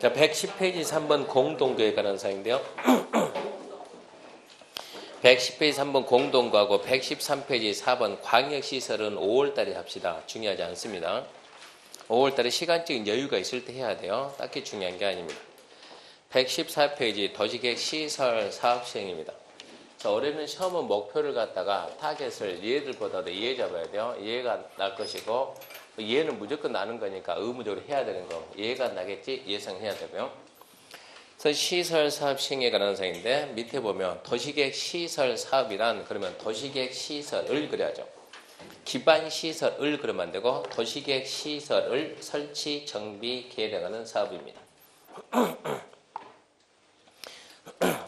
자, 110페이지 3번 공동구에 관한 사항인데요. 110페이지 3번 공동구하고 113페이지 4번 광역시설은 5월달에 합시다. 중요하지 않습니다. 5월달에 시간적인 여유가 있을 때 해야 돼요. 딱히 중요한 게 아닙니다. 114페이지 도시계획 시설 사업 시행입니다. 자, 올해는 시험은 목표를 갖다가 타겟을 얘들보다도 이해 잡아야 돼요. 이해가 날 것이고 이해는 무조건 나는 거니까 의무적으로 해야 되는 거. 이해가 나겠지? 예상해야 되고요. 그래서 시설 사업 시행에 관한 사항인데 밑에 보면 도시계획 시설 사업이란 그러면 도시계획 시설을 그려야죠. 기반 시설을 그리면 안 되고 도시계획 시설을 설치, 정비, 계획하는 사업입니다.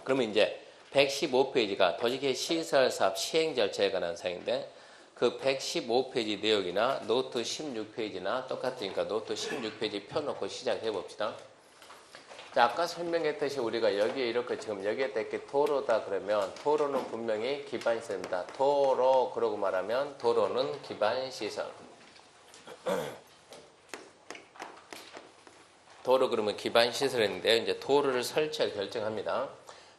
그러면 이제 115페이지가 도시계획 시설 사업 시행 절차에 관한 사항인데 그 115페이지 내용이나 노트 16페이지나 똑같으니까 노트 16페이지 펴놓고 시작해 봅시다. 자, 아까 설명했듯이 우리가 여기에 이렇게 지금 여기에다 이렇게 도로다 그러면 도로는 분명히 기반시설입니다. 도로 그러고 말하면 도로는 기반시설. 도로 그러면 기반시설인데 이제 도로를 설치할 결정합니다.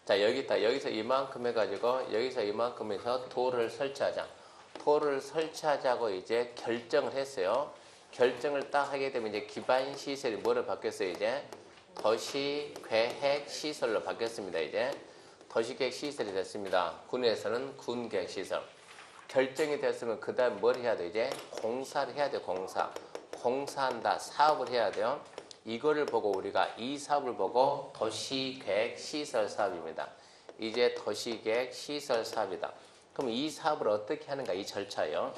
자, 여기서 이만큼 해가지고 여기서 이만큼 해서 도로를 설치하자. 도로를 설치하자고 이제 결정을 했어요. 결정을 딱 하게 되면 이제 기반시설이 뭐로 바뀌었어요? 이제 도시계획시설로 바뀌었습니다. 이제 도시계획시설이 됐습니다. 군에서는 군계획시설. 결정이 됐으면 그 다음 뭘 해야 돼? 이제 공사를 해야 돼. 공사한다. 사업을 해야 돼요. 이거를 보고 우리가 이 사업을 보고 도시계획시설 사업입니다. 이제 도시계획시설 사업이다. 그럼 이 사업을 어떻게 하는가? 이 절차요.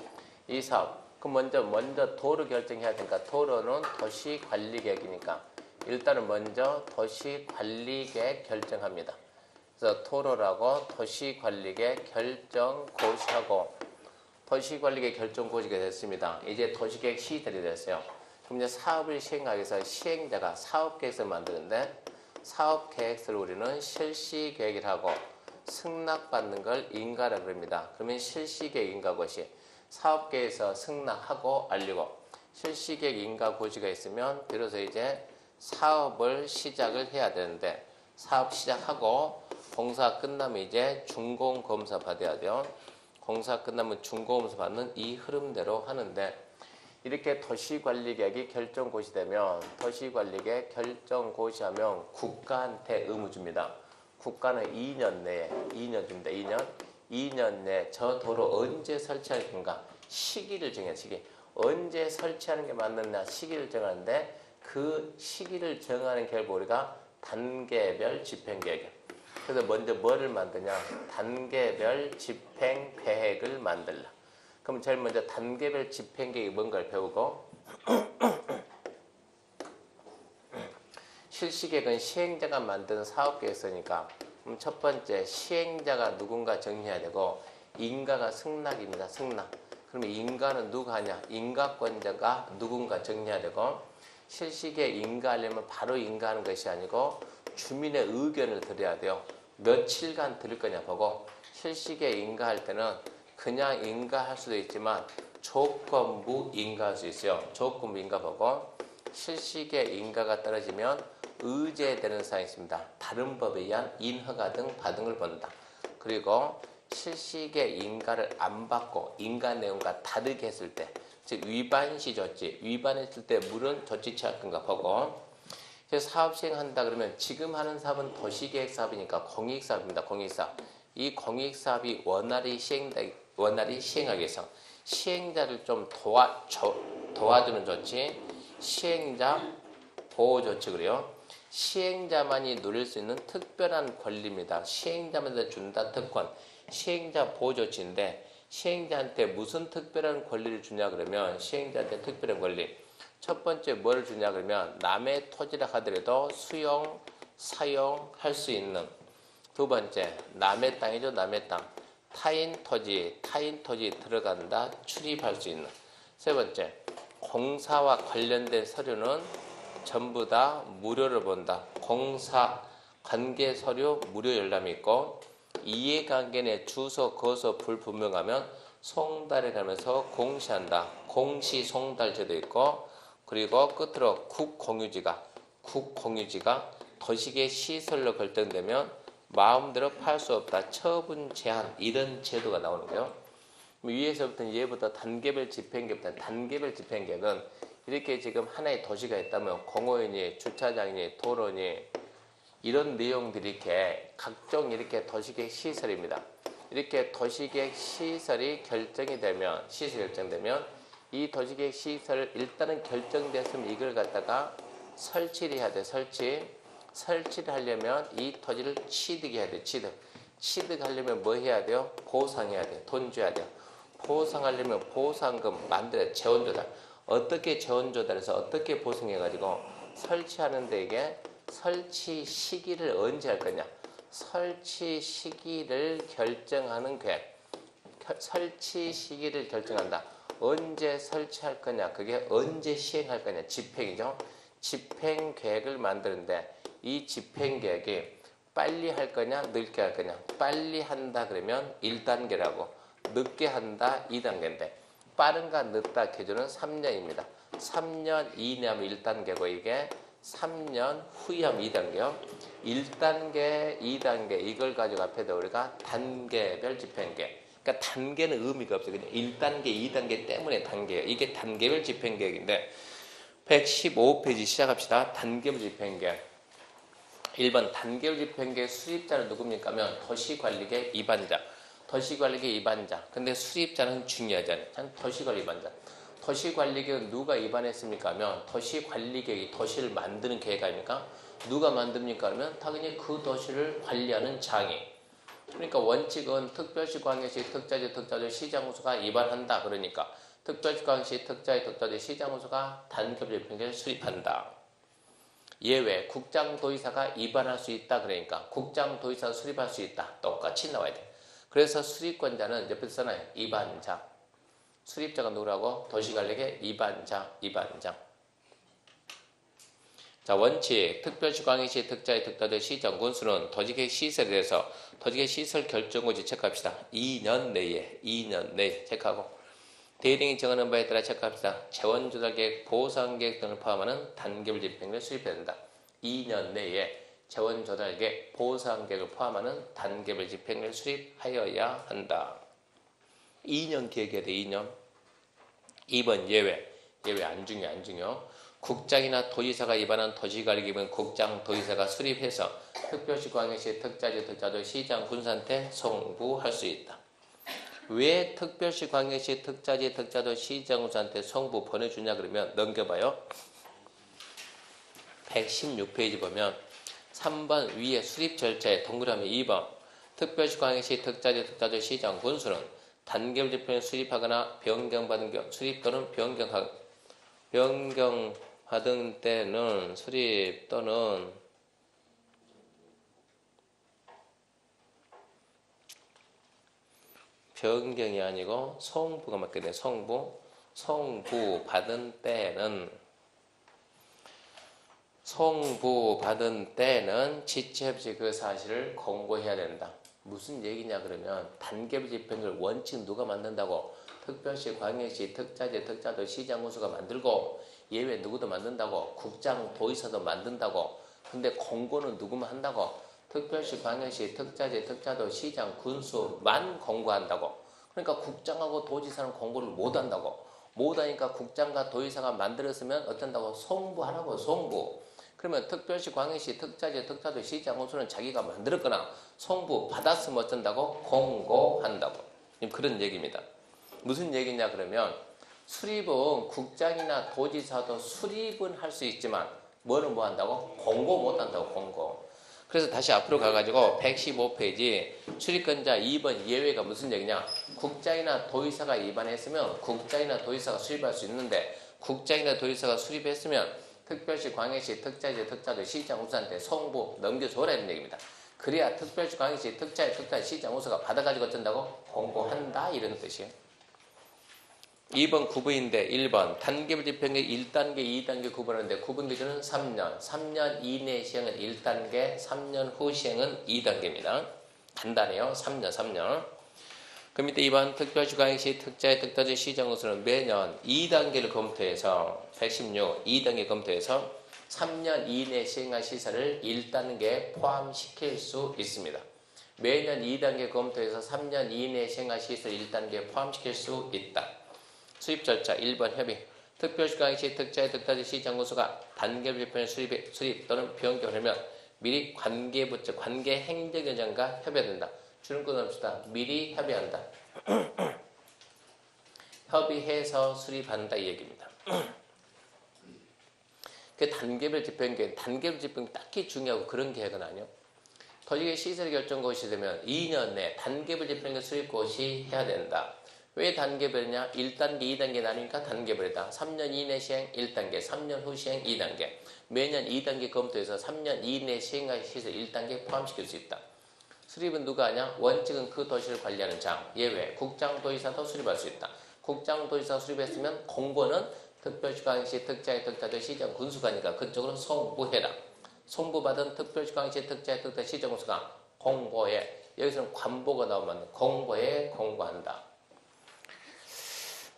이 사업. 그럼 먼저 도로 결정해야 되니까 도로는 도시관리계획이니까 일단은 먼저 도시관리계획 결정합니다. 그래서 도로라고 도시관리계획 결정 고시하고 도시관리계획 결정 고시가 됐습니다. 이제 도시계획 시설이 됐어요. 그럼 이제 사업을 시행하기 위해서 시행자가 사업계획서를 만드는데 사업계획서를 우리는 실시계획이라고 승낙받는 걸 인가라고 합니다. 그러면 실시계획 인가고시 사업계획에서 승낙하고 알리고 실시계획 인가고시가 있으면 비로소 이제 사업을 시작을 해야 되는데 사업 시작하고 공사 끝나면 이제 준공검사 받아야 돼요. 공사 끝나면 준공검사 받는 이 흐름대로 하는데 이렇게 도시관리계획이 결정고시되면 도시관리계획 결정고시하면 국가한테 의무 줍니다. 국가는 2년 내에 2년 줍니다. 2년 내에 저 도로 언제 설치할 건가 시기를 정해요. 시기. 언제 설치하는 게 맞느냐 시기를 정하는데 그 시기를 정하는 결과 우리가 단계별 집행계획. 그래서 먼저 뭐를 만드냐? 단계별 집행계획을 만들라. 그럼 제일 먼저 단계별 집행계획이 뭔가를 배우고 실시계획은 시행자가 만든 사업계획서니까 그럼 첫 번째 시행자가 누군가 정해야 되고 인가가 승낙입니다. 승낙. 그러면 인가는 누가 하냐? 인가권자가 누군가 정해야 되고 실시계획 인가하려면 바로 인가하는 것이 아니고 주민의 의견을 들어야 돼요. 며칠간 들을 거냐 보고 실시계획 인가할 때는 그냥 인가할 수도 있지만 조건부 인가할 수 있어요. 조건부 인가 보고 실시계획 인가가 떨어지면 의제되는 사항이 있습니다. 다른 법에 의한 인허가 등 받은 걸 본다. 그리고 실시계획 인가를 안 받고 인가 내용과 다르게 했을 때 즉 위반시 조치, 위반했을 때 물은 조치 취할 건가 보고 사업 시행한다 그러면 지금 하는 사업은 도시계획 사업이니까 공익사업입니다. 공익사업. 이 공익사업이 원활히 시행하기 위해서 시행자를 좀 도와주는 조치, 시행자 보호 조치 그래요. 시행자만이 누릴 수 있는 특별한 권리입니다. 시행자만한테 준다 특권, 시행자 보호 조치인데 시행자한테 무슨 특별한 권리를 주냐 그러면 시행자한테 특별한 권리 첫 번째 뭘 주냐 그러면 남의 토지라 하더라도 수용, 사용할 수 있는 두 번째 남의 땅이죠. 남의 땅 타인 토지 들어간다 출입할 수 있는 세 번째 공사와 관련된 서류는 전부 다 무료로 본다. 공사 관계 서류 무료 열람이 있고 이해관계 내 주소, 거소 불분명하면 송달에 가면서 공시한다. 공시 송달제도 있고 그리고 끝으로 국공유지가 국공유지가 도시계 시설로 결정되면 마음대로 팔 수 없다. 처분 제한 이런 제도가 나오는 거예요. 위에서부터 얘부터 단계별 집행계부터 단계별 집행계획은 이렇게 지금 하나의 도시가 있다면 공원이니 주차장이니 도로니 이런 내용들이 이렇게 각종 이렇게 도시계획 시설입니다. 이렇게 도시계획 시설이 결정이 되면 시설이 결정되면 이 도시계획 시설 일단은 결정됐으면 이걸 갖다가 설치를 해야 돼. 설치를 하려면 이 토지를 취득해야 돼. 취득하려면 뭐 해야 돼요? 보상해야 돼. 돈 줘야 돼요. 보상하려면 보상금 만들어야 돼. 재원조달. 어떻게 재원조달해서 어떻게 보상해가지고 설치하는데 이게 설치 시기를 언제 할 거냐. 설치 시기를 결정하는 계획. 설치 시기를 결정한다. 언제 설치할 거냐. 그게 언제 시행할 거냐. 집행이죠. 집행 계획을 만드는데 이 집행 계획이 빨리 할 거냐 늦게 할 거냐. 빨리 한다 그러면 1단계라고 늦게 한다 2단계인데 빠른가 늦다 기준은 3년입니다. 3년 이내 하면 1단계고 이게 3년 후에 하면 2단계요. 1단계, 2단계 이걸 가지고 앞에다 우리가 단계별 집행계획. 그러니까 단계는 의미가 없어요. 그냥 1단계, 2단계 때문에 단계예요. 이게 단계별 집행계획인데 115페이지 시작합시다. 단계별 집행계획. 1번 단계별 집행계획 수립자는 누굽니까 하면 도시관리계 입안자. 도시관리계 입안자. 근데 수립자는 중요하잖아요. 도시관리 입안자. 도시관리계획은 누가 입안했습니까 하면 도시관리계획이 도시를 만드는 계획 아닙니까? 누가 만듭니까 하면 당연히 그 도시를 관리하는 장이. 그러니까 원칙은 특별시, 광역시, 특자지, 특자도, 시장구수가 입안한다. 그러니까 특별시, 광역시, 특자지, 특자도, 시장구수가 단계별 집행계획을 수립한다. 예외 국장도의사가 입안할 수 있다. 그러니까 국장도의사가 수립할 수 있다. 똑같이 나와야 돼. 그래서 수립권자는 옆에서 써놔요. 입안자. 수립자가 누구라고? 도시관리계 입안자. 자, 원칙 특별시, 광역시, 특자지, 특자도, 시장, 군수는 도시계획 시설에 대해서 도시계획 시설 결정고지 체크합시다. 2년 내에 체크하고 대리인이 정하는 바에 따라 체크합시다. 재원조달계획, 보상계획 등을 포함하는 단계별 집행을 수립해야 된다. 2년 내에 재원조달계획, 보상계획을 포함하는 단계별 집행을 수립하여야 한다. 2년 계획해야 돼. 2년. 2번 예외 안 중요. 국장이나 도지사가 입안한 도시관리계획은 국장, 도지사가 수립해서 특별시, 광역시, 특자지, 특자도, 시장, 군수한테 송부할 수 있다. 왜 특별시, 광역시, 특자지, 특자도, 시장, 군수한테 송부 보내주냐 그러면 넘겨봐요. 116페이지 보면 3번 위에 수립 절차에 동그라미 2번 특별시, 광역시, 특자지, 특자도, 시장, 군수는 단계별 집행을 수립하거나 변경받은 경우 수립 또는 변경받은 때는 수립 또는 변경이 아니고 송부가 맞게 돼. 송부 받은 때는 지체 없이 그 사실을 공고해야 된다. 무슨 얘기냐 그러면 단계별 집행을 원칙 누가 만든다고? 특별시, 광역시, 특자지, 특자도, 시장, 군수가 만들고 예외 누구도 만든다고? 국장, 도의사도 만든다고. 근데 공고는 누구만 한다고? 특별시, 광역시, 특자지, 특자도, 시장, 군수만 공고한다고. 그러니까 국장하고 도지사는 공고를 못한다고. 못하니까 국장과 도의사가 만들었으면 어쩐다고? 송부하라고. 송부. 그러면 특별시, 광역시, 특자지, 특자도, 시장, 군수는 자기가 만들었거나 송부 받았으면 어쩐다고? 공고한다고. 그런 얘기입니다. 무슨 얘기냐 그러면 수립은 국장이나 도지사도 수립은 할 수 있지만 뭐는 뭐 한다고? 공고 못 한다고. 공고. 그래서 다시 앞으로 가가지고 115페이지 수립권자 2번 예외가 무슨 얘기냐? 국장이나 도의사가 입안했으면 국장이나 도의사가 수립할 수 있는데 국장이나 도의사가 수립했으면 특별시, 광역시, 특자지, 특자도, 시장, 군수한테 송부 넘겨줘라 이런 얘기입니다. 그래야 특별시, 광역시, 특자지, 특자지, 시장, 군수가 받아가지고 어쩐다고? 공고한다 이런 뜻이에요. 2번 구분인데 1번 단계별 집행계획 1단계, 2단계 구분하는데 구분 기준은 3년. 3년 이내 시행은 1단계, 3년 후 시행은 2단계입니다. 간단해요. 3년. 그 밑에 2번 특별시, 광역시, 특자지, 특자지, 시장, 군수는 매년 2단계를 검토해서 116, 2단계 검토해서 3년 이내 시행한 시설을 1단계에 포함시킬 수 있습니다. 매년 2단계 검토해서 3년 이내 시행한 시설 1단계에 포함시킬 수 있다. 수립 절차 1번 협의. 특별시 강의시 특자의 특단지 시장군수가 단계별 집행을 수립 또는 변경하려면 미리 관계부처, 관계행정여정과 협의한다. 줄은 끊읍시다. 미리 협의한다. 협의해서 수립한다 이 얘기입니다. 그 단계별 집행계획, 단계별 집행 딱히 중요하고 그런 계획은 아니요. 도시계 시설 결정 고시 되면 2년 내 단계별 집행계 수립 고시 해야 된다. 왜 단계별이냐? 1단계, 2단계 나누니까 단계별이다. 3년 이내 시행 1단계, 3년 후 시행 2단계. 매년 2단계 검토해서 3년 이내 시행할 시설 1단계 포함시킬 수 있다. 수립은 누가 하냐? 원칙은 그 도시를 관리하는 장, 예외, 국장도지사도 수립할 수 있다. 국장도지사 수립했으면 공고는 특별시광시 특자의 특자도 시장 군수가니까 그쪽으로 송부해라. 송부받은 특별시광시 특자의 특자 시장 군수가 공고해. 여기서는 관보가 나오면 공고에 공고한다.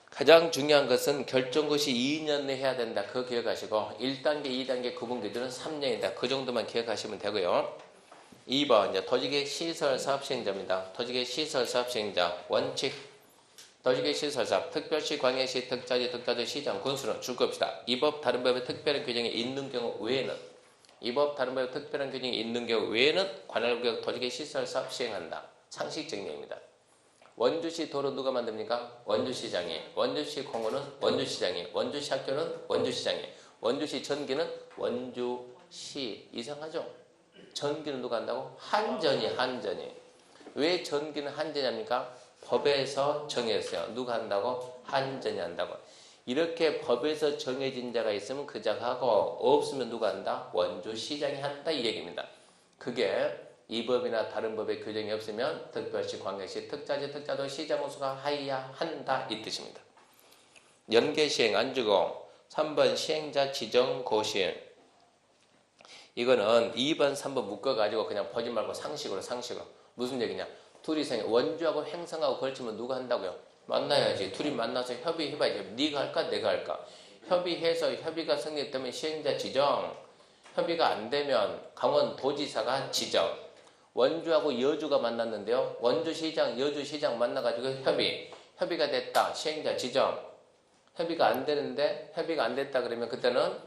가장 중요한 것은 결정고시 2년 내에 해야 된다. 그거 기억하시고 1단계, 2단계 구분 기준은 3년이다. 그 정도만 기억하시면 되고요. 2번 이제 도시계획 시설 사업 시행자입니다. 도시계획 시설 사업 시행자 원칙. 도시계획 시설 사업 특별시 광역시 특자지 특자도 시장 군수는 줄 겁시다. 이 법 다른 법의 특별한 규정이 있는 경우 외에는 이 법 다른 법의 특별한 규정이 있는 경우 외에는 관할구역 도시계획 시설 사업 시행한다. 상식적 내용입니다. 원주시 도로 누가 만듭니까? 원주시장이. 원주시 공원은 원주시장이. 원주시 학교는 원주시장이. 원주시 전기는 원주시. 이상하죠? 전기는 누가 한다고? 한전이. 왜 전기는 한전이 합니까? 법에서 정했어요. 누가 한다고? 한전이 한다고. 이렇게 법에서 정해진 자가 있으면 그 자가 하고 없으면 누가 한다? 원주시장이 한다 이 얘기입니다. 그게 이 법이나 다른 법의 규정이 없으면 특별시, 광역시, 특자지, 특자도 시장군수가 하여야 한다 이 뜻입니다. 연계시행 안 주고 3번 시행자 지정 고시행. 이거는 2번, 3번 묶어가지고 그냥 보지 말고 상식으로. 무슨 얘기냐? 둘이서 원주하고 행성하고 걸치면 누가 한다고요? 만나야지. 둘이 만나서 협의해봐야지. 네가 할까? 내가 할까? 협의해서 협의가 성립되면 시행자 지정. 협의가 안 되면 강원도지사가 지정. 원주하고 여주가 만났는데요. 원주시장, 여주시장 만나가지고 협의가 됐다. 시행자 지정. 협의가 안 되는데 협의가 안 됐다 그러면 그때는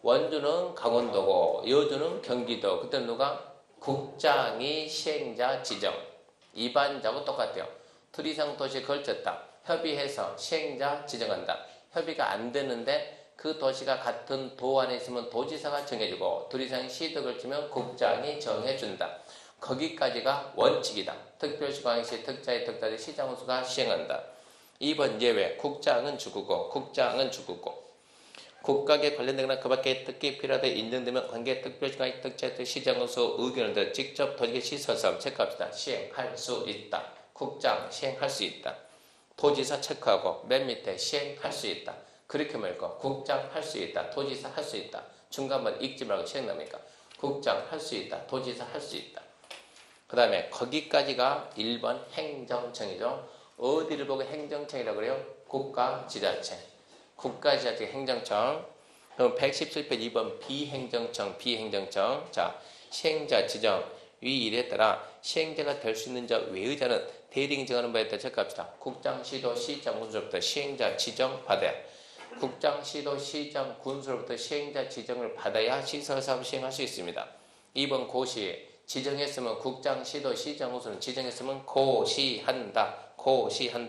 원주는 강원도고 여주는 경기도. 그때는 누가? 국장이 시행자 지정. 이반자하고 똑같아요. 둘 이상 도시에 걸쳤다. 협의해서 시행자 지정한다. 협의가 안 되는데 그 도시가 같은 도 안에 있으면 도지사가 정해주고 둘 이상 시도 걸치면 국장이 정해준다. 거기까지가 원칙이다. 특별시, 광역시, 특자의 특자의 시장군수가 시행한다. 2번 예외. 국장은 주구고 국가에 관련되거나 그 밖에 특기 필요하다 인정되면 관계 특별시, 광역, 특자의 시장군수 의견을 듣 직접 도시계획 시설사업 체크합시다. 시행할 수 있다. 국장 시행할 수 있다. 도지사 체크하고 맨 밑에 시행할 수 있다. 그렇게 말고 국장 할 수 있다. 도지사 할 수 있다. 중간만 읽지 말고 시행납니까? 국장 할 수 있다. 도지사 할 수 있다. 그 다음에 거기까지가 1번 행정청이죠. 어디를 보고 행정청이라고 그래요? 국가지자체. 국가지자체 행정청. 그럼 117편 2번 비행정청. 자, 시행자 지정. 위 일에 따라 시행자가 될 수 있는 자 외의 자는 대리인이 정하는 바에 따라 체크합시다. 국장, 시도, 시장, 군수로부터 시행자 지정 받아야. 국장, 시도, 시장, 군수로부터 시행자 지정을 받아야 시설사업을 시행할 수 있습니다. 2번 고시. 지정했으면 국장, 시도, 시장, 군수는 지정했으면 고시한다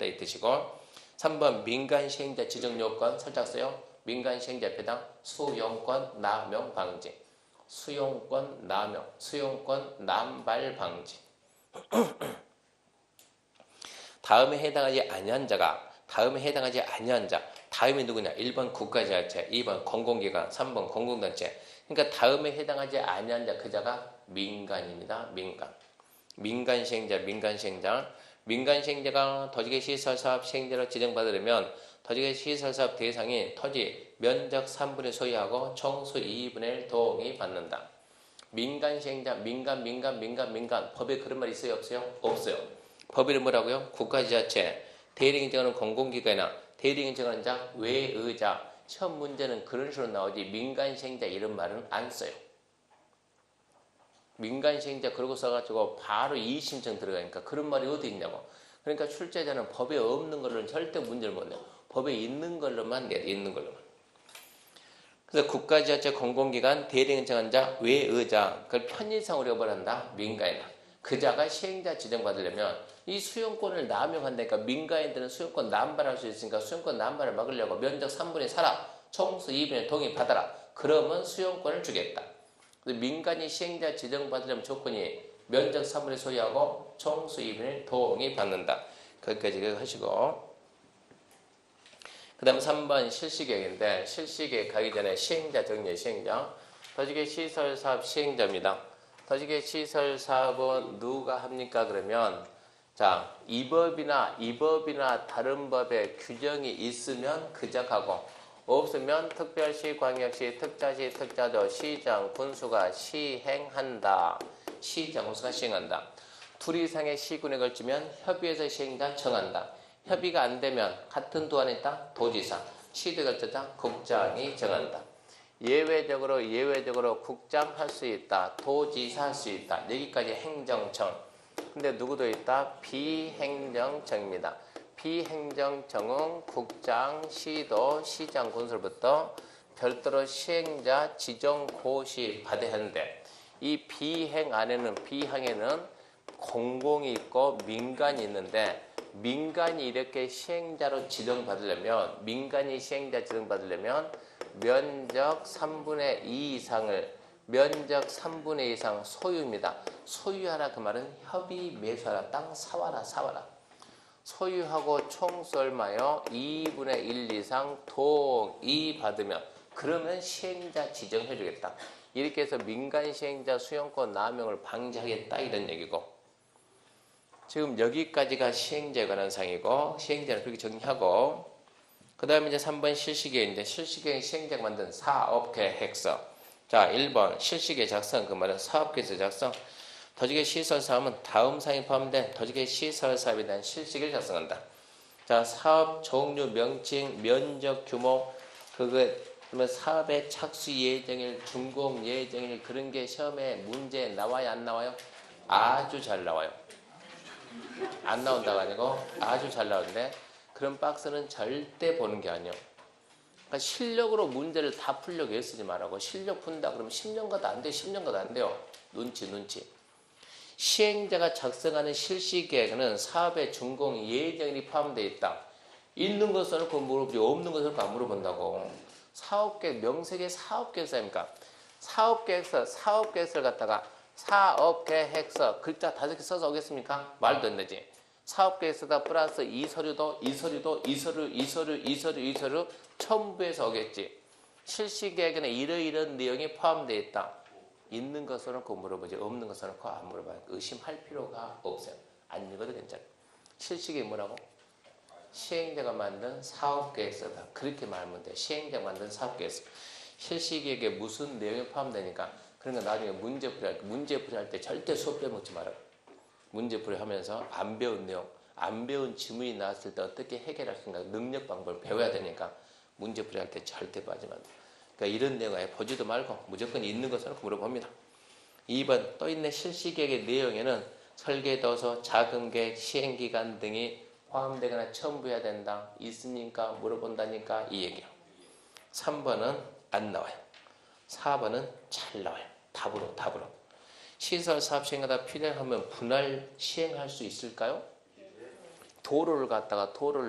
이 뜻이고 3번 민간 시행자 지정 요건 살짝 써요. 민간 시행자 배당 수용권 남용 방지. 수용권 남발 방지. 다음에 해당하지 아니한 자. 다음이 누구냐? 1번 국가지자체, 2번 공공기관, 3번 공공단체. 그러니까 다음에 해당하지 아니한 자, 그 자가 민간입니다. 민간 시행자. 민간 시행자가 도시계획 시설사업 시행자로 지정받으려면 도시계획 시설사업 대상이 토지 면적 3분의 소유하고 총수 2분의 1 동의받는다. 민간 시행자, 민간. 법에 그런 말 있어요? 없어요. 법에는 뭐라고요? 국가지자체, 대리인이 정하는 공공기관이나 대리인이 정하는 자, 외의자. 시험 문제는 그런 식으로 나오지 민간 시행자 이런 말은 안 써요. 민간 시행자 그러고 써가지고 바로 이의신청 들어가니까 그런 말이 어디 있냐고. 그러니까 출제자는 법에 없는 걸로는 절대 문제를 못 내요. 법에 있는 걸로만 내요. 있는 걸로만. 그래서 국가지자체 공공기관 대리인 정한 자 외의자 그걸 편의상 우리가 뭐란다? 민간인. 그 자가 시행자 지정받으려면 이 수용권을 남용한다니까 민간인들은 수용권 남발할 수 있으니까 수용권 남발을 막으려고 면적 3분의 4라 총수 2분의 동의 받아라. 그러면 수용권을 주겠다. 민간이 시행자 지정받으려면 조건이 면적 3분의 소유하고 총수 2분의 동의 받는다. 거기까지 하시고 그 다음 3번 실시계획인데 실시계획 가기 전에 시행자 정리해 시행자 더지계 시설사업 시행자입니다. 더지계 시설사업은 누가 합니까? 그러면 자, 이 법이나 다른 법에 규정이 있으면 그작하고 없으면 특별시, 광역시, 특자시, 특자도, 시장, 군수가 시행한다. 시장, 군수가 시행한다. 둘 이상의 시군에 걸치면 협의해서 시행자 정한다. 협의가 안 되면 같은 도 안에 있다. 도지사, 시도에 걸쳐자 국장이 정한다. 예외적으로 국장 할 수 있다. 도지사 할 수 있다. 여기까지 행정청. 근데 누구도 있다? 비행정청입니다. 비행정청은 국장, 시도, 시장, 군수로부터 별도로 시행자 지정 고시 받아야 하는데 이 비항에는 공공이 있고 민간이 있는데 민간이 이렇게 시행자로 지정받으려면 민간이 시행자 지정받으려면 면적 3분의 2 이상을 면적 3분의 2 이상 소유입니다. 소유하라 그 말은 협의 매수하라. 땅 사와라. 소유하고 총수 얼마요? 2분의 1 이상 동의 받으면 그러면 시행자 지정해 주겠다. 이렇게 해서 민간 시행자 수용권 남용을 방지하겠다 이런 얘기고 지금 여기까지가 시행자에 관한 사항이고 시행자는 그렇게 정리하고 그 다음에 이제 3번 실시계획인데 실시계획 시행자가 만든 사업계획서 자 1번 실시계획 작성 그 말은 사업계획서 작성 더지계 시설사업은 다음 사항이 포함된 더지계 시설사업에 대한 실시계획을 작성한다. 자 사업 종류 명칭 면적 규모 그러면 사업의 착수 예정일 준공 예정일 그런 게 시험에 문제 나와요 안 나와요? 아주 잘 나와요. 안 나온다가 아니고 아주 잘 나오는데 그런 박스는 절대 보는 게 아니에요. 그러니까 실력으로 문제를 다 풀려고 애쓰지 말라고. 실력 푼다 그러면 10년 가도 안 돼. 10년 가도 안 돼요. 눈치. 시행자가 작성하는 실시계획은 사업의 준공 예정일이 포함되어 있다. 있는 거 써놓고 물어보지 없는 거 써놓고 안 물어본다고. 사업계획 명색의 사업계획서입니까? 사업계획서를 갖다가 사업계획서 글자 5개 써서 오겠습니까? 말도 안 되지. 사업계획서다 플러스 이 서류 첨부해서 오겠지. 실시계획에는 이러이런 내용이 포함되어 있다. 있는 거 써놓고 물어보지 없는 거 써놓고 안 물어봐요. 의심할 필요가 없어요. 안 읽어도 괜찮아요. 실시계획 뭐라고? 시행자가 만든 사업계획서다. 그렇게 말하면 돼. 시행자가 만든 사업계획서. 실시계획에 무슨 내용이 포함되니까 그러니까 나중에 문제풀이 할 때 절대 수업 빼먹지 말아요. 문제풀이 하면서 안 배운 내용, 안 배운 지문이 나왔을 때 어떻게 해결할 수 있는가 능력 방법을 배워야 되니까 문제풀이 할 때 절대 빠지면 안 돼. 그러니까 이런 내용 아예 보지도 말고 무조건 있는 것을 물어봅니다. 2번 또 있는 실시계획의 내용에는 설계도서, 자금계획, 시행기간 등이 포함되거나 첨부해야 된다. 있으니까 물어본다니까 이 얘기야. 3번은 안 나와요. 4번은 잘 나와요. 답으로. 시설 사업 시행하다 필요하면 분할 시행할 수 있을까요? 도로를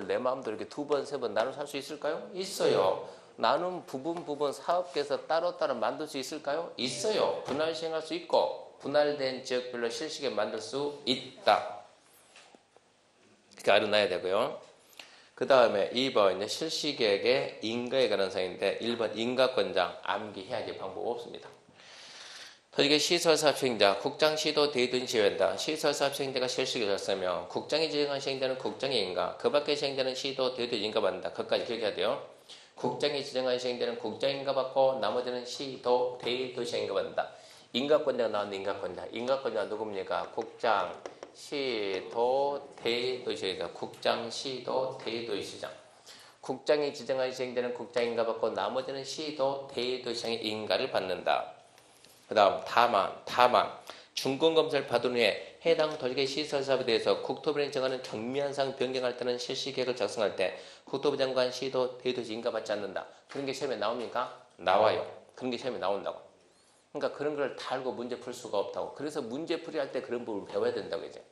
내 마음대로 이렇게 2번, 3번 나눠서 할 수 있을까요? 있어요. 나눈 부분 사업계획서 따로 만들 수 있을까요? 있어요. 분할 시행할 수 있고 분할된 지역별로 실시계획 만들 수 있다. 그렇게 알아놔야 되고요. 그 다음에 2번 이제 실시계획의 인가에 관한 사항인데 1번 인가권장 암기해야지 방법 없습니다. 더지계 시설사업 시행자 국장 시도 대등 시행한다. 시설사업 시행자가 실시계획을 썼으며 국장이 지정한 시행자는 국장의 인가 그 밖의 시행자는 시도 대등 인가 받는다. 그것까지 기억해야 돼요. 국장이 지정한 시행자는 국장 인가 받고 나머지는 시도 대도 시행가 받는다. 인가권자가 나왔는데 인가권자가 누굽니까? 국장 시도 대도시장 국장 시도 대도시장 국장이 지정한 시행자는 국장인가 받고 나머지는 시도, 대도 시장의 인가를 받는다. 그 다음 다만 준공검사를 받은 후에 해당 도시의 시설사업에 대해서 국토부에 정하는 경미한상 변경할 때는 실시계획을 작성할 때 국토부 장관 시도, 대도시 인가받지 않는다. 그런 게 시험에 나옵니까? 나와요. 그런 게 시험에 나온다고. 그러니까 그런 걸 다 알고 문제 풀 수가 없다고. 그래서 문제풀이 할 때 그런 부분을 배워야 된다고 이제.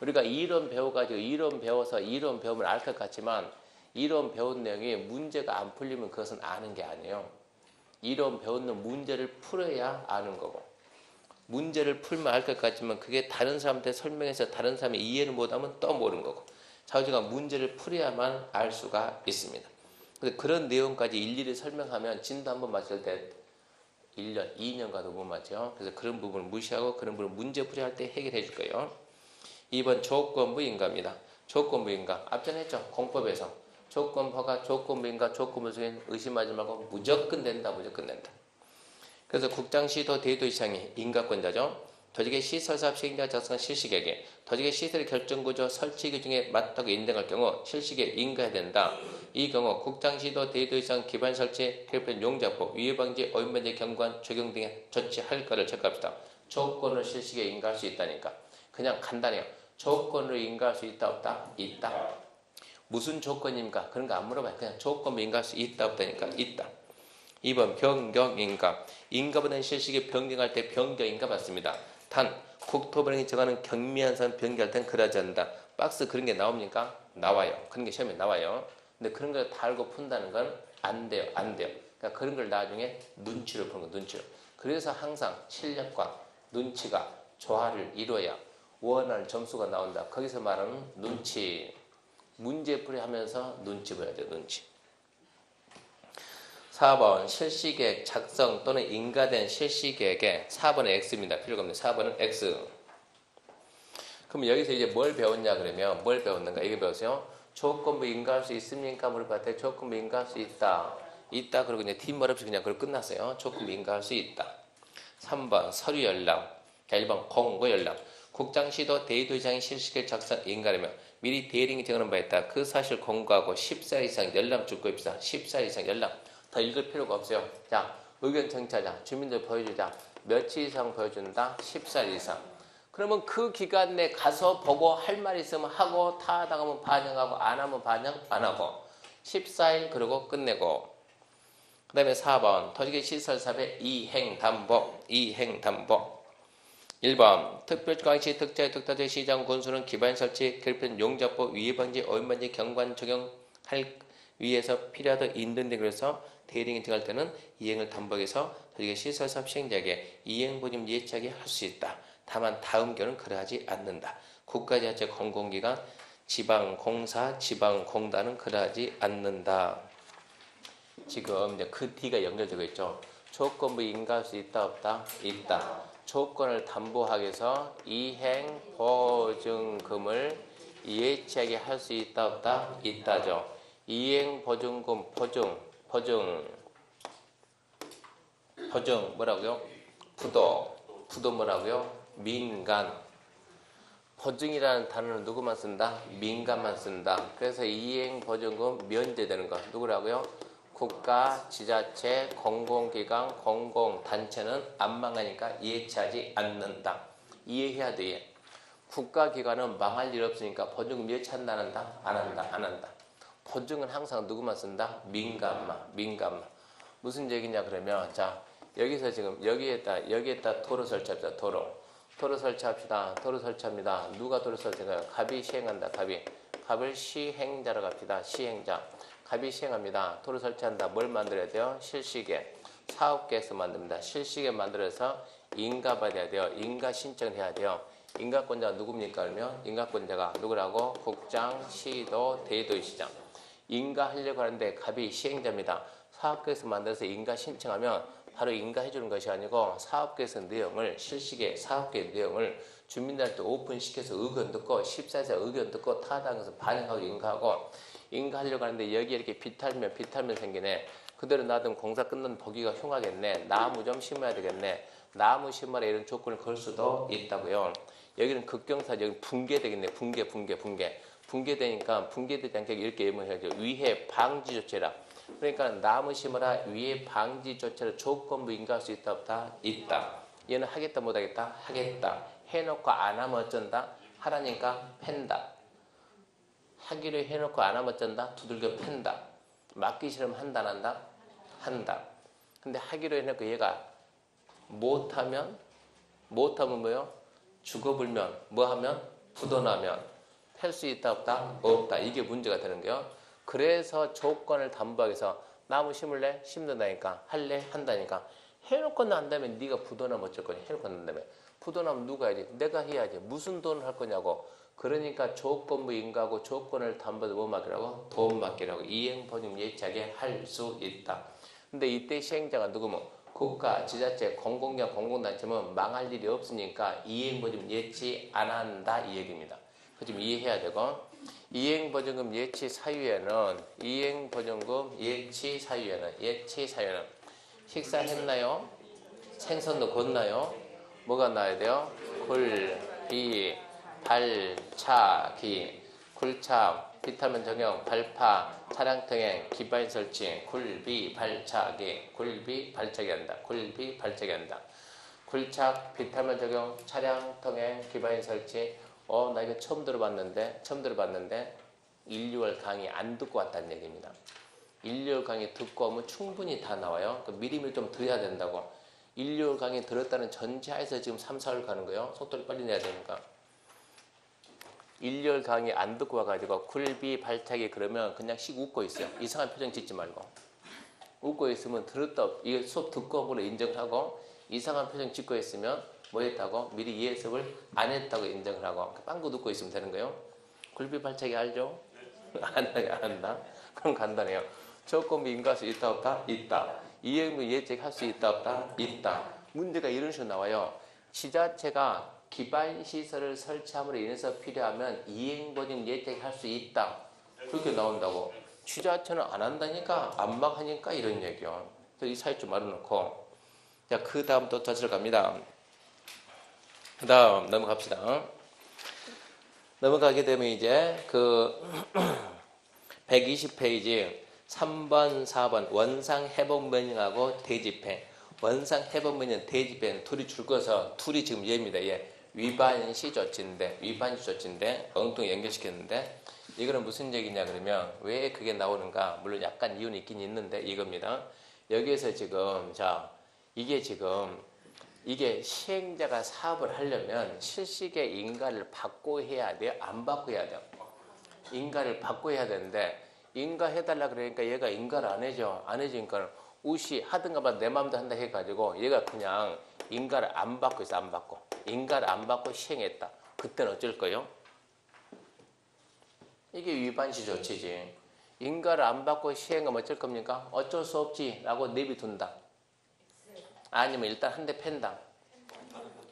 우리가 이론 배워가지고 이론 배워서 이론 배우면 알 것 같지만 이론 배운 내용이 문제가 안 풀리면 그것은 아는 게 아니에요. 이론 배우는 문제를 풀어야 아는 거고. 문제를 풀면 알 것 같지만 그게 다른 사람한테 설명해서 다른 사람이 이해를 못하면 또 모르는 거고. 자우지가 문제를 풀어야만 알 수가 있습니다. 근데 그런 내용까지 일일이 설명하면 진도 한번 맞을 때 1년, 2년 가도 못 맞죠. 그래서 그런 부분을 무시하고 그런 부분을 문제풀이 할 때 해결해 줄 거예요. 2번 조건부 인가입니다. 조건부 인가. 앞전에 했죠. 공법에서. 조건부가 조건부 인가, 조건부 중에 의심하지 말고 무조건 된다, 무조건 된다. 그래서 국장, 시도, 대도시장이 인가권자죠. 도지계 시설사업 시행자가 작성한 실시계획에 도지계 시설의 결정구조 설치 규정에 맞다고 인정할 경우 실시계획 인가해야 된다. 이 경우 국장, 시도, 대도시장 기반 설치, 결편 용적법, 위해방지, 오염방지 경관 적용 등의 조치할 거를 체크합시다. 조건을 실시계획 인가할 수 있다니까. 그냥 간단해요. 조건으로 인가할 수 있다, 없다? 있다. 무슨 조건입니까? 그런 거 안 물어봐요. 그냥 조건으로 인가할 수 있다, 없다니까? 있다. 2번 변경인가. 인가보다는 실시계 변경할 때 변경인가 받습니다. 단 국토부령이 정하는 경미한산 변경할 땐 그러지 않는다. 박스 그런 게 나옵니까? 나와요. 그런 게 시험에 나와요. 근데 그런 걸 다 알고 푼다는 건 안 돼요. 안 돼요. 그러니까 그런 걸 나중에 눈치로 푸는 거, 눈치로. 그래서 항상 실력과 눈치가 조화를 이뤄야 원하는 점수가 나온다. 거기서 말하는 눈치. 문제풀이 하면서 눈치 보여야 돼요. 눈치. 4번 실시계획 작성 또는 인가된 실시계획에 4번은 X입니다. 필요가 없는 4번은 X. 그럼 여기서 이제 뭘 배웠냐 그러면 뭘 배웠는가? 이게 배웠어요. 조건부 인가할 수 있습니까? 물어봤더니 조건부 인가할 수 있다. 있다 그러고 이제 뒷말 없이 그냥 그걸 끝났어요. 조건부 인가할 수 있다. 3번 서류 연락. 자 1번 공고 연락. 국장시도 대도시장이 실시계획 작성 인가라며 미리 대리인이 정하는 바에 따라 그 사실 공고하고 14일 이상 연락 줄 겁니다. 14일 이상 연락. 더 읽을 필요가 없어요. 자, 의견 청취하자. 주민들 보여주자. 며칠 이상 보여준다? 14일 이상. 그러면 그 기간 내 가서 보고 할 말 있으면 하고 다 나가면 반영하고 안 하면 반영 안 하고 14일 그러고 끝내고 그 다음에 4번 도시계 시설사업의 이행담보 1번 특별광시 특자의 특화제 시장 군수는 기반 설치 결편 용적법 위해방지 오염방지 경관 적용할 위해서 필요하다 인den데 그래서 대리인이 들어갈 때는 이행을 담보해서 도시계 시설사업 시행자에게 이행보증 예치하게 할 수 있다. 다만 다음 경우는 그러하지 않는다. 국가지자체 공공기관, 지방공사, 지방공단은 그러하지 않는다. 지금 이제 그 D가 연결되고 있죠. 조건부 인가할 수 있다 없다? 있다. 조건을 담보하기 위해서 이행보증금을 예치하게 할 수 있다 없다? 있다죠. 이행보증금 보증 뭐라고요? 부도 뭐라고요? 민간. 보증이라는 단어는 누구만 쓴다? 민간만 쓴다. 그래서 이행보증금 면제되는 거 누구라고요? 국가, 지자체, 공공기관, 공공단체는 안 망하니까 예치하지 않는다. 이해해야 돼. 국가기관은 망할 일 없으니까 보증금 예치한다 안 한다? 안 한다. 안 한다. 보증은 항상 누구만 쓴다? 민간만. 무슨 얘기냐 그러면 자 여기서 지금 여기에다 도로 설치합시다. 도로 설치합시다. 도로 설치합니다. 누가 도로 설치할까요? 갑이 시행한다. 갑을 시행자로 갑시다. 시행자. 갑이 시행합니다. 도로 설치한다. 뭘 만들어야 돼요? 실시계. 사업계획서 만듭니다. 실시계 만들어서 인가 받아야 돼요. 인가 신청을 해야 돼요. 인가권자가 누굽니까? 그러면 인가권자가 누구라고? 국장, 시도, 대도시장. 인가하려고 하는데 갑이 시행자입니다. 사업계획서 만들어서 인가 신청하면 바로 인가해 주는 것이 아니고 사업계획서 내용을 실시계 사업계획 내용을 주민들한테 오픈시켜서 의견 듣고 14세 의견 듣고 타당해서 반영하고 인가하려고 하는데 여기에 이렇게 비탈면 생기네. 그대로 놔두면 공사 끝난 보기가 흉하겠네. 나무 좀 심어야 되겠네. 나무 심어라 이런 조건을 걸 수도 있다고요. 여기는 급경사 여기 붕괴되겠네. 붕괴. 붕괴되니까 붕괴되지 않게 이렇게 예문해야죠. 위해 방지 조치라. 그러니까 나무 심어라 위해 방지 조치를 조건부 인가할 수 있다 없다? 있다. 얘는 하겠다 못하겠다? 하겠다. 해놓고 안 하면 어쩐다? 하라니까 팬다. 하기로 해놓고 안 하면 어쩐다? 두들겨 팬다. 맞기 싫으면 한다 안 한다? 한다. 근데 하기로 해놓고 얘가 못하면 뭐요? 죽어불면 뭐하면? 부도나면 팰 수 있다 없다? 없다. 이게 문제가 되는 거예요. 그래서 조건을 담보하기 위해서 나무 심을래? 심는다니까. 할래? 한다니까. 해놓고 난 다음에 네가 부도나면 어쩔 거냐. 해놓고 난 다음에 부도나면 누가 해야지? 내가 해야지. 무슨 돈을 할 거냐고. 그러니까 조건부 인가하고 조건을 담보해서 뭐 맡기라고? 돈 맡기라고. 이행보증 예치하게 할 수 있다. 근데 이때 시행자가 누구면 국가, 지자체, 공공기관, 공공단체면 망할 일이 없으니까 이행보증 예치 안 한다 이 얘기입니다. 좀 이해해야 되고 이행보증금 예치 사유에는 식사했나요? 생선도 걷나요? 뭐가 나야 돼요? 굴, 비, 발, 차, 기, 굴착, 비타민 적용, 발파, 차량 통행, 기반 설치, 굴비, 발차기, 굴비, 발차기 한다. 굴비, 발차기 한다. 굴착, 비타민 적용, 차량 통행, 기반 설치. 나 이거 처음 들어봤는데 1, 6월 강의 안 듣고 왔다는 얘기입니다. 1, 6월 강의 듣고 오면 충분히 다 나와요. 미리미리 좀 들어야 된다고. 1, 6월 강의 들었다는 전제하에서 지금 3, 4월 가는 거예요. 속도를 빨리 내야 되니까. 1, 6월 강의 안 듣고 와가지고 굴비 발차기 그러면 그냥 씩 웃고 있어요. 이상한 표정 짓지 말고. 웃고 있으면 들었다 이게 수업 듣고 오고 인정을 하고 이상한 표정 짓고 있으면 뭐 했다고? 미리 예습을 안 했다고 인정을 하고 빵구 듣고 있으면 되는 거예요. 굴비 발차기 알죠? 안 한다? 그럼 간단해요. 조건부 인가할 수 있다 없다? 있다. 이행부 예측할 수 있다 없다? 있다. 문제가 이런 식으로 나와요. 지자체가 기반시설을 설치함으로 인해서 필요하면 이행보증 예측할 수 있다. 그렇게 나온다고. 지자체는 안 한다니까 안 막 하니까 이런 얘기요. 이 사이 좀 말아놓고 자, 그 다음 또 더 들어갑니다. 그 다음 넘어갑시다. 넘어가게 되면 이제 그 120페이지 3번, 4번 원상 회복 명령하고 대집행. 원상 회복 명령, 대집행 둘이 줄거서 둘이 지금 얘입니다. 얘 위반시 조치인데 엉뚱히 연결시켰는데 이거는 무슨 얘기냐 그러면 왜 그게 나오는가? 물론 약간 이유는 있긴 있는데 이겁니다. 여기에서 지금 이게 시행자가 사업을 하려면 실시의 인가를 받고 해야 돼요? 안 받고 해야 돼요? 인가를 받고 해야 되는데 인가해달라 그러니까 얘가 인가를 안 해줘. 안 해주니까 우시 하든가 봐 내 마음대로 한다 해가지고 얘가 그냥 인가를 안 받고 있어. 안 받고. 인가를 안 받고 시행했다. 그때는 어쩔 거예요? 이게 위반시 조치지. 인가를 안 받고 시행하면 어쩔 겁니까? 어쩔 수 없지 라고 내비둔다. 아니면 일단 한 대 팬다.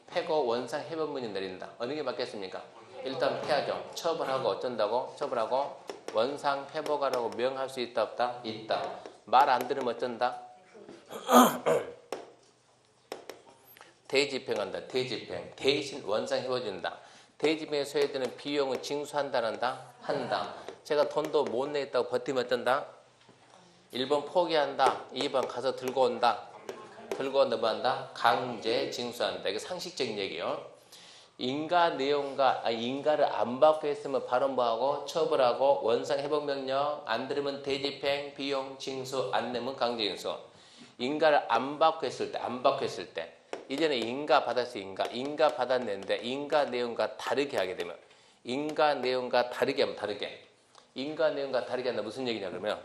패고 원상 해법문이 내린다. 어느 게 맞겠습니까? 일단 패야죠. 처벌하고 어쩐다고? 처벌하고 원상 회복하라고 명할 수 있다 없다? 있다. 말 안 들으면 어쩐다? 대집행한다. 대집행. 대신 원상 회복해준다. 대집행에 소요되는 비용은 징수한다 한다? 한다. 제가 돈도 못 내겠다고 버티면 어쩐다? 1번 포기한다. 2번 가서 들고 온다. 들고 온다 뭐 한다? 강제 징수한다. 이거 상식적인 얘기요. 인가를 안 받고 했으면 바로 뭐하고? 처벌하고 원상 회복 명령 안 들으면 대집행 비용 징수 안 내면 강제 징수. 인가를 안 받고 했을 때 이전에 인가 받았어요. 인가 받았는데 인가 내용과 다르게 하게 되면 인가 내용과 다르게 하면 인가 내용과 다르게 한다 무슨 얘기냐 그러면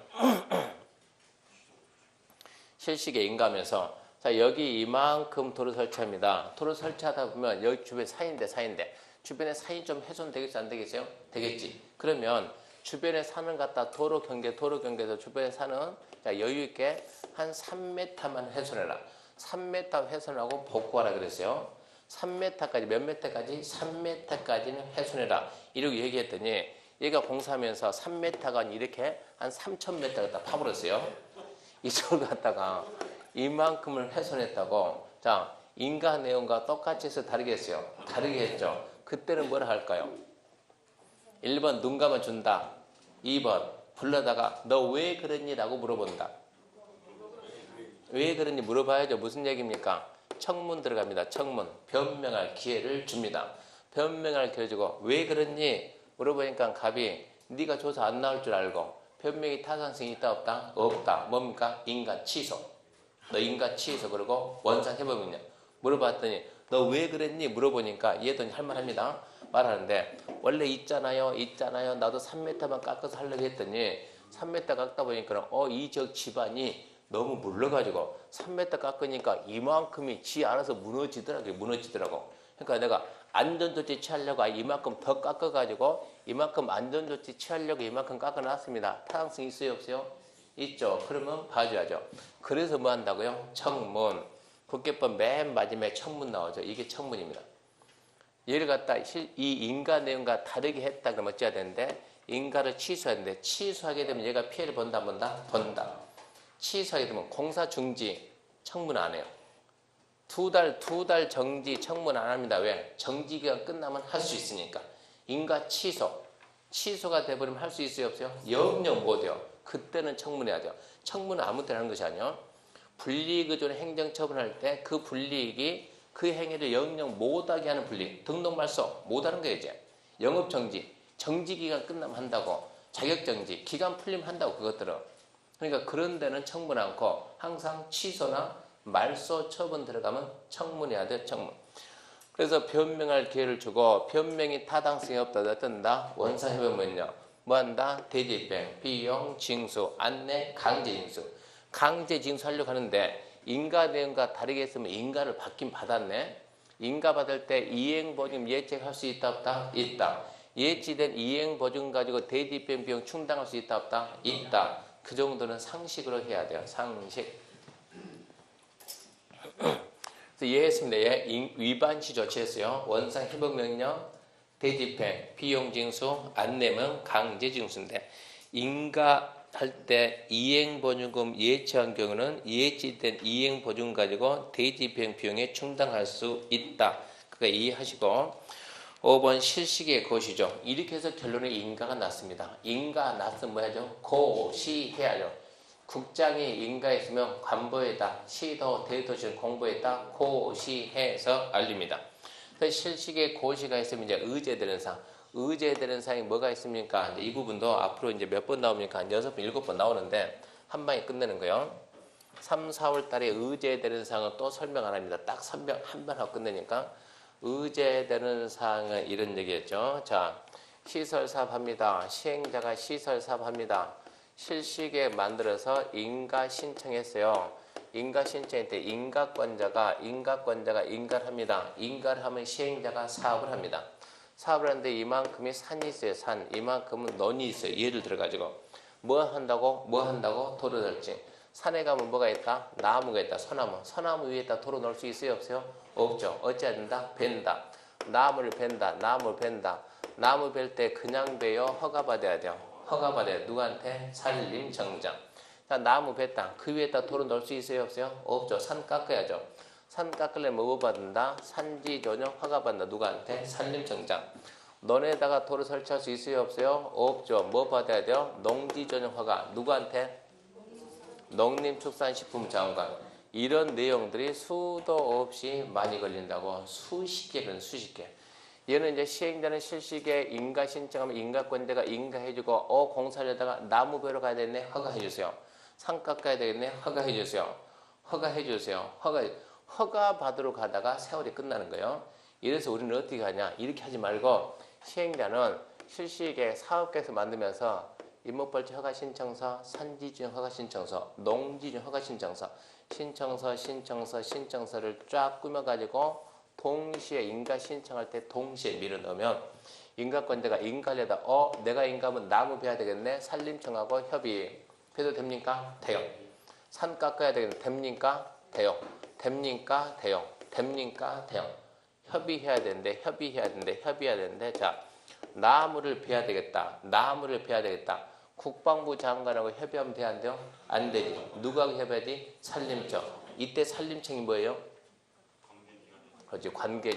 실시에 인가하면서 자 여기 이만큼 도로 설치합니다. 도로 설치하다 보면 여기 주변에 사인데 주변에 사인 좀 훼손되겠어요? 안 되겠어요? 되겠지. 그러면 주변에 산을 갖다 도로 경계에서 주변에 산은 자, 여유 있게 한 3m만 훼손해라. 3m 훼손하고 복구하라 그랬어요. 3m까지 몇 m까지? 3m까지는 훼손해라. 이렇게 얘기했더니 얘가 공사하면서 3m가 이렇게 한 3,000m 갖다 파버렸어요. 이쪽을 갖다가 이만큼을 훼손했다고. 자, 인가 내용과 똑같이 해서 다르게 했어요. 다르게 했죠. 그때는 뭐라 할까요? 1번 눈 감아 준다. 2번 불러다가 너 왜 그랬니? 라고 물어본다. 왜 그랬니? 물어봐야죠. 무슨 얘기입니까? 청문 들어갑니다. 청문. 변명할 기회를 줍니다. 변명할 기회를 주고 왜 그랬니? 물어보니까 갑이 네가 조사 안 나올 줄 알고 변명이 타당성이 있다 없다? 없다. 뭡니까? 인가 취소. 너 인가 취소. 그리고 원상 해보면요. 물어봤더니 너 왜 그랬니? 물어보니까 얘도 할 말합니다. 말하는데 원래 있잖아요. 나도 3m만 깎아서 하려고 했더니 3m 깎다 보니까 이 지역 집안이 너무 물러가지고 3m 깎으니까 이만큼이 지 알아서 무너지더라고. 그러니까 내가 안전조치 취하려고 이만큼 더 깎아가지고 이만큼 안전조치 취하려고 이만큼 깎아놨습니다. 타당성 있어요 없어요? 있죠. 그러면 봐줘야죠. 그래서 뭐 한다고요? 청문. 국회법 맨 마지막에 청문 나오죠. 이게 청문입니다. 얘를 갖다 이 인가 내용과 다르게 했다 그러면 어찌해야 되는데 인가를 취소해야 되는데 취소하게 되면 얘가 피해를 본다. 본다. 취소하게 되면 공사 중지 청문 안 해요. 두 달 정지 청문 안 합니다. 왜? 정지 기간 끝나면 할 수 있으니까. 인가 취소가 돼버리면 할 수 있어요 없어요? 영영 못해요. 그때는 청문해야죠. 청문은 아무 때나 하는 것이 아니에요. 불이익 의존 행정처분할 때 그 불이익이 그 행위를 영영 못하게 하는 불이익. 등록 말소 못하는 거예요 이제. 영업정지 정지기간 끝나면 한다고. 자격정지 기간 풀리면 한다고 그것들은. 그러니까 그런 데는 청문 않고 항상 취소나 말소 처분 들어가면 청문해야 돼. 청문. 그래서 변명할 기회를 주고 변명이 타당성이 없다 뜬다. 원상해보면요. 뭐한다? 대집행, 비용, 징수, 안내, 강제징수. 강제징수 하려고 하는데 인가 내용과 다르게 했으면 인가를 받긴 받았네. 인가 받을 때 이행보증 예책할 수 있다 없다? 있다. 예치된 이행보증 가지고 대집행 비용 충당할 수 있다 없다? 있다. 그 정도는 상식으로 해야 돼요. 상식. 그래서 이해했습니다. 예, 위반시 조치했어요. 원상 회복명령, 대집행, 비용징수, 안내명, 강제징수인데 인가 할 때 이행보증금 예치한 경우는 예치된 이행보증 가지고 대집행 비용에 충당할 수 있다. 그거 이해하시고 5번 실시의 고시죠. 이렇게 해서 결론에 인가가 났습니다. 인가 났으면 뭐 해야죠? 고시해야죠. 국장이 인가했으면 관보에다 시도 대도시는 공보에다 고시해서 알립니다. 그래서 실시의 고시가 있으면 이제 의제되는 사항. 의제되는 사항이 뭐가 있습니까? 이제 이 부분도 앞으로 이제 몇 번 나옵니까? 한 6번, 7번 나오는데 한 방에 끝내는 거예요. 3, 4월 달에 의제되는 사항은 또 설명 안 합니다. 딱 설명 한 번 하고 끝내니까 의제되는 사항은 이런 얘기였죠. 자, 시설 사업합니다. 시행자가 시설 사업합니다. 실시계 만들어서 인가 신청했어요. 인가 신청할 때 인가권자가 인가를 합니다. 인가를 하면 시행자가 사업을 합니다. 사업을 하는데 이만큼이 산이 있어요. 산. 이만큼은 논이 있어요. 예를 들어가지고 뭐 한다고? 도로 설치. 산에 가면 뭐가 있다? 나무가 있다. 소나무. 소나무 위에다 도로 놓을 수 있어요? 없어요? 없죠. 어찌해야 된다? 벤다. 나무를 벤다. 나무 벨 때 그냥 베요? 허가받아야 돼요. 허가받아야 돼요. 누구한테? 산림청장. 자, 나무 뱉다. 그 위에다 도로 놓을 수 있어요? 없어요? 없죠. 산 깎아야죠. 산 깎으려면 뭐 받는다? 산지 전용 허가 받는다. 누구한테? 산림청장. 논에다가 도로 설치할 수 있어요? 없어요? 없죠. 뭐 받아야 돼요? 농지 전용 허가. 누구한테? 농림축산식품장관. 이런 내용들이 수도 없이 많이 걸린다고. 수십 개는 수십 개. 얘는 이제 시행자는 실시에 인가 신청하면 인가권자가 인가해주고 공사하려다가 나무 베러 가야 되겠네. 허가해주세요. 산 깎아야 되겠네. 허가해주세요. 허가 받으러 가다가 세월이 끝나는 거예요. 이래서 우리는 어떻게 하냐? 이렇게 하지 말고 시행자는 실시에 사업계획서 만들면서 임목벌지 허가 신청서, 산지주행 허가 신청서, 농지주행 허가 신청서를 쫙 꾸며가지고 동시에 인가 신청할 때 동시에 밀어 넣으면 인가권자가 인가하려다 내가 인가하면 나무 베야 되겠네. 산림청하고 협의해도 됩니까? 돼요. 산 깎아야 되겠네. 됩니까? 돼요. 협의해야 되는데 자, 나무를 베야 되겠다. 국방부 장관하고 협의하면 돼야 안 돼요? 안 되지. 누구하고 협의하지? 산림청. 이때 산림청이 뭐예요? 그렇지. 관계.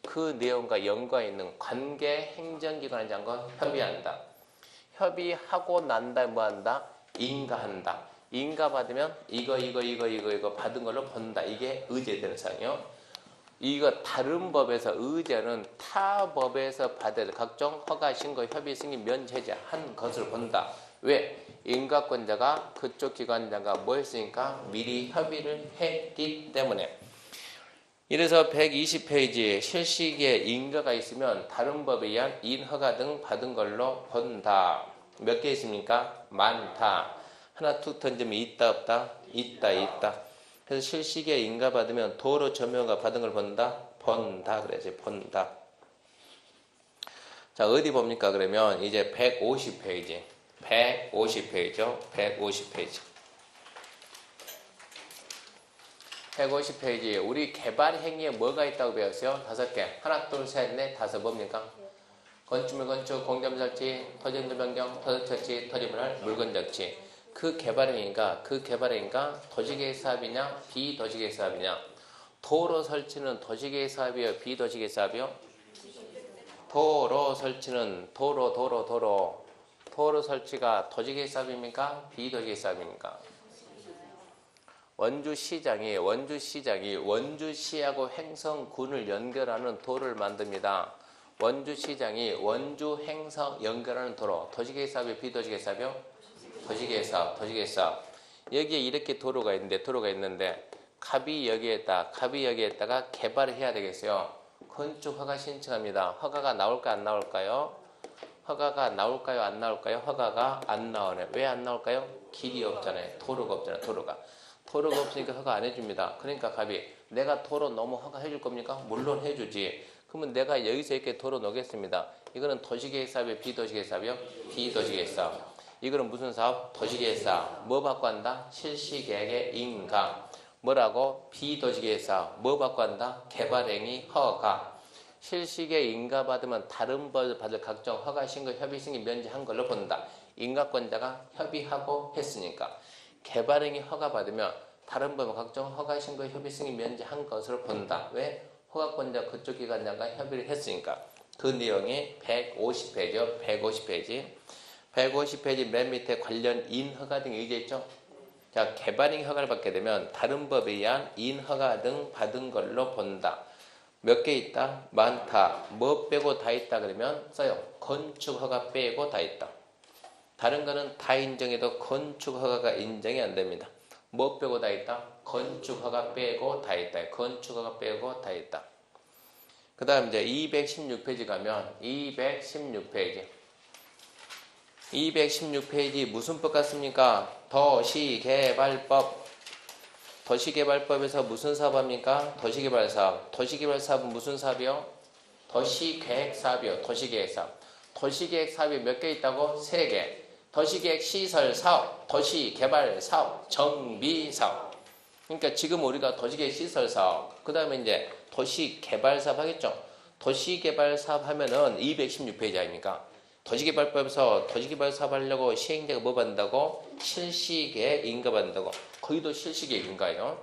그 내용과 연관 있는 관계 행정기관의 장과 협의한다. 협의하고 난 다음에 뭐 한다? 인가한다. 인가 받으면 이거 받은 걸로 본다. 이게 의제되는 사항이요. 이거 다른 법에서 의제는 타 법에서 받을 각종 허가, 신고, 협의, 승인, 면제자 한 것을 본다. 왜? 인가권자가 그쪽 기관장과 뭐 했으니까 미리 협의를 했기 때문에. 이래서 120페이지에 실시기에 인가가 있으면 다른 법에 의한 인허가 등 받은 걸로 본다. 몇 개 있습니까? 많다. 하나 툭 던지면 있다 없다? 있다. 그래서 실시기에 인가 받으면 도로 점유가 받은 걸 본다? 본다. 그래야지 본다. 자, 어디 봅니까? 그러면 이제 150페이지. 150페이지죠. 150페이지. 150페이지. 우리 개발 행위에 뭐가 있다고 배웠어요? 5개. 하나, 둘, 셋, 넷, 다섯 뭡니까? 건축물 건축, 공점 설치, 토지인도 변경, 토지 설치, 토지분할, 물건 적치. 그 개발 행위가 도시계획 사업이냐, 비도시계획 사업이냐? 도로 설치는 도시계획 사업이요, 비도시계획 사업이요? 도로 설치는 도로 설치가 도시계획 사업입니까? 비도시계획 사업입니까? 원주시장이 원주시하고 횡성군을 연결하는 도로를 만듭니다. 원주시장이 원주 횡성 연결하는 도로, 도시계획 사업이요, 비도시계획 사업이요? 도시계획 사업. 여기에 이렇게 도로가 있는데 갑이 여기에다가 개발을 해야 되겠어요. 건축 허가 신청합니다. 허가가 나올까 안 나올까요? 허가가 나올까요 안 나올까요? 허가가 안 나오네. 왜 안 나올까요? 길이 없잖아요. 도로가 없잖아요. 도로가 없으니까 허가 안 해줍니다. 그러니까 갑이 내가 도로 너무 허가해 줄 겁니까? 물론 해주지. 그러면 내가 여기서 이렇게 도로 놓겠습니다. 이거는 도시계획 사업이요, 비도시계획 사업이요? 비도시계획 사업. 이거는 무슨 사업? 도시계획 사업. 뭐 받고 한다? 실시계획의 인가. 뭐라고? 비도시계획 사업. 뭐 받고 한다? 개발행위 허가. 실시계획 인가 받으면 다른 법을 받을 각종 허가, 신고, 협의, 승인, 면제한 걸로 본다. 인가권자가 협의하고 했으니까. 개발행위 허가 받으면 다른 법은 각종 허가, 신고, 협의, 승인, 면제한 것으로 본다. 왜? 허가권자 그쪽 기관장과 협의를 했으니까. 그 내용이 150페이지요. 150페이지 맨 밑에 관련 인허가 등 의제 있죠? 자, 개발행위 허가를 받게 되면 다른 법에 의한 인허가 등 받은 걸로 본다. 몇 개 있다? 많다. 뭐 빼고 다 있다 그러면 써요. 건축 허가 빼고 다 있다. 다른 거는 다 인정해도 건축 허가가 인정이 안 됩니다. 뭐 빼고 다 있다? 건축 허가 빼고 다 있다. 건축 허가 빼고 다 있다. 그 다음 이제 216페이지 가면 216페이지 무슨 법 같습니까? 도시개발법. 도시개발법에서 무슨 사업합니까? 도시개발사업. 도시개발사업은 무슨 사업이요? 도시계획사업이요. 도시계획사업. 도시계획사업이 몇 개 있다고? 3개. 도시계획 시설사업, 도시개발사업, 정비사업. 그러니까 지금 우리가 도시계획 시설사업, 그 다음에 이제 도시개발사업 하겠죠? 도시개발사업 하면은 216페이지 아닙니까? 도시개발법에서 도시개발사업 하려고 시행자가 뭐 받는다고? 실시계획 인가 받는다고. 거기도 실시계획 인가예요.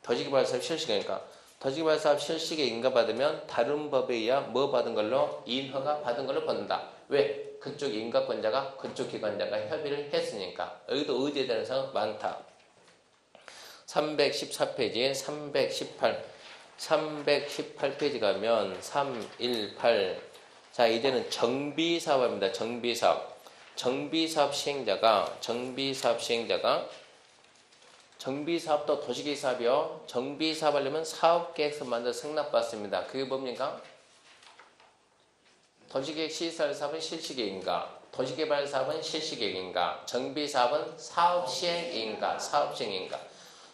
도시개발사업 실시계획이니까. 도시개발사업 실시계획 인가 받으면 다른 법에 의한 뭐 받은 걸로? 인허가 받은 걸로 본다. 왜? 그쪽 인가권자가 그쪽 기관장과 협의를 했으니까. 여기도 의제되는 사항 많다. 314페이지, 318페이지 가면 318. 자, 이제는 정비사업입니다. 정비사업 시행자가 정비사업도 도시계획 사업이요. 정비사업 하려면 사업계획서 만들어 승낙받습니다. 그게 뭡니까? 도시계획 시설사업은 실시계획인가? 도시개발사업은 실시계획인가? 정비사업은 사업시행인가?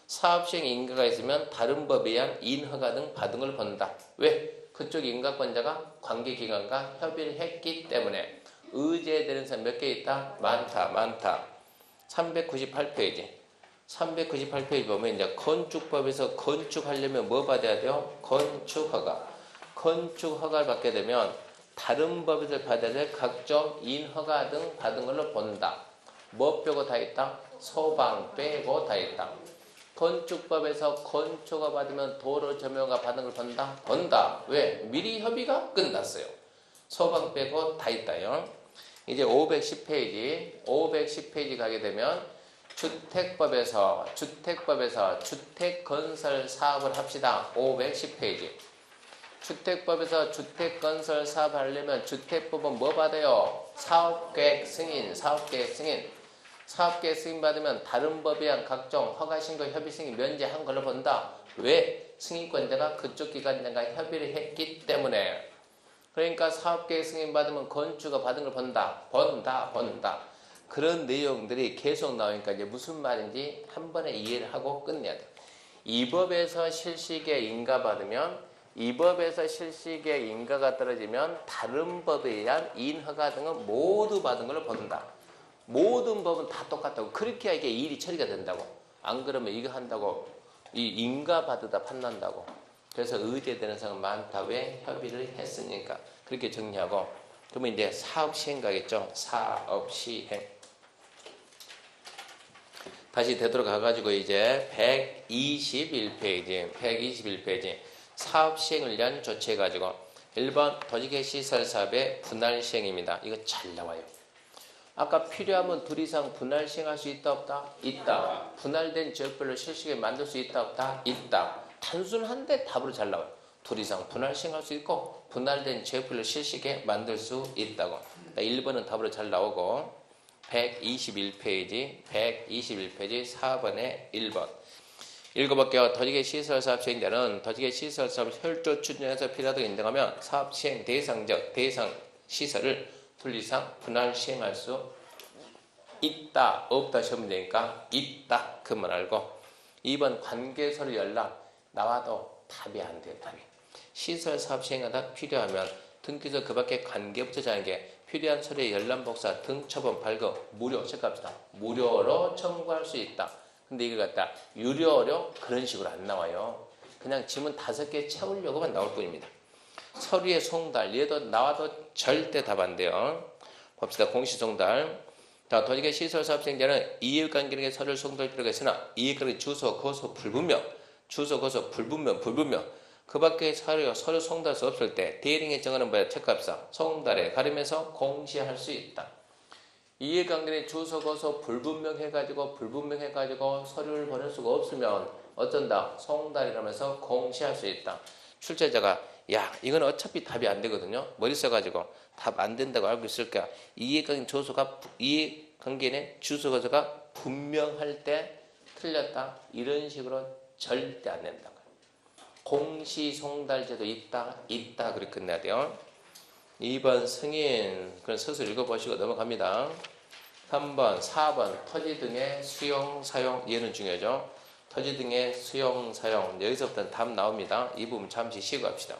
사업시행인가가 있으면 다른 법에 의한 인허가 등 받은 걸 본다. 왜? 그쪽 인가권자가 관계기관과 협의를 했기 때문에. 의제되는 사람 몇 개 있다? 많다. 398페이지 보면 이제 건축법에서 건축하려면 뭐 받아야 돼요? 건축허가. 건축허가를 받게 되면 다른 법에서 받아야 될 각종 인허가 등 받은 걸로 본다. 뭐 빼고 다 있다? 소방 빼고 다 있다. 건축법에서 건초가 받으면 도로 점유가 받은 걸 번다? 번다. 왜? 미리 협의가 끝났어요. 소방 빼고 다 있다요. 이제 510페이지 가게 되면 주택법에서 주택건설 사업을 합시다. 510페이지. 주택법에서 주택건설 사업을 하려면 주택법은 뭐 받아요? 사업계획 승인. 사업계획 승인 받으면 다른 법에 의한 각종 허가신고 협의 승인 면제한 걸로 본다. 왜? 승인권자가 그쪽 기관장과 협의를 했기 때문에. 그러니까 사업계획 승인 받으면 건축가 받은 걸 본다. 그런 내용들이 계속 나오니까 이제 무슨 말인지 한 번에 이해를 하고 끝내야 돼. 이 법에서 실시계획 인가 받으면 이 법에서 실시계획 인가가 떨어지면 다른 법에 의한 인허가 등은 모두 받은 걸로 본다. 모든 법은 다 똑같다고. 그렇게 해야 이게 일이 처리가 된다고. 안 그러면 이거 한다고 이 인가 받으다 판난다고. 그래서 의제되는 사항은 많다. 왜? 협의를 했으니까. 그렇게 정리하고. 그러면 이제 사업 시행 가겠죠. 사업 시행. 다시 되도록 가가지고 이제 121페이지 사업 시행을 위한 조치 해가지고 1번 도시계획 시설 사업의 분할 시행입니다. 이거 잘 나와요. 아까 필요하면 둘 이상 분할 시행할 수 있다 없다? 있다. 분할된 지역별로 실시계 만들 수 있다 없다? 있다. 단순한데 답으로 잘 나와요. 둘 이상 분할 시행할 수 있고 분할된 지역별로 실시계 만들 수 있다고. 1번은 답으로 잘 나오고 121페이지 4번에 1번 읽어볼게요. 도시계획 시설사업 시행자는 도시계획 시설사업 혈조 추진에서 필요하다고 인정하면 사업 시행 대상 시설을 둘 이상 분할 시행할 수 있다 없다 시험 되니까 있다 그만 알고 2번 관계서류 연락 나와도 답이 안 돼요. 답이. 시설사업 시행하다 필요하면 등기소 그 밖에 관계부처자는 게 필요한 서류의 열람복사 등처분 발급 무료 체크합시다. 무료로 청구할 수 있다. 근데 이거 갖다 유료로 그런 식으로 안 나와요. 그냥 지문 5개 채우려고만 나올 뿐입니다. 서류의 송달 얘도 나와도 절대 답 안 돼요. 봅시다. 공시송달. 자, 도시계획 시설사업 시행자는 이해관계에게 서류를 송달 필요가 있으나 이해관계 주소 거소 불분명 그 밖에 서류 송달 수 없을 때 대리인이 정하는 바에 체크합시다. 송달에 가림해서 공시할 수 있다. 이해관계의 주소 거소 불분명해가지고 서류를 보낼 수가 없으면 어쩐다? 송달이라면서 공시할 수 있다. 출제자가 야 이건 어차피 답이 안 되거든요. 머리 써가지고 답 안 된다고 알고 있을까? 이해관계 주소 거소가 분명할 때 틀렸다. 이런 식으로 절대 안 된다. 공시송달제도 있다 그렇게 끝내야 돼요. 2번 승인 그럼 서술 읽어보시고 넘어갑니다. 3번 4번 토지 등의 수용 사용 얘는 중요하죠. 토지 등의 수용 사용 여기서부터는 답 나옵니다. 이 부분 잠시 쉬고 합시다.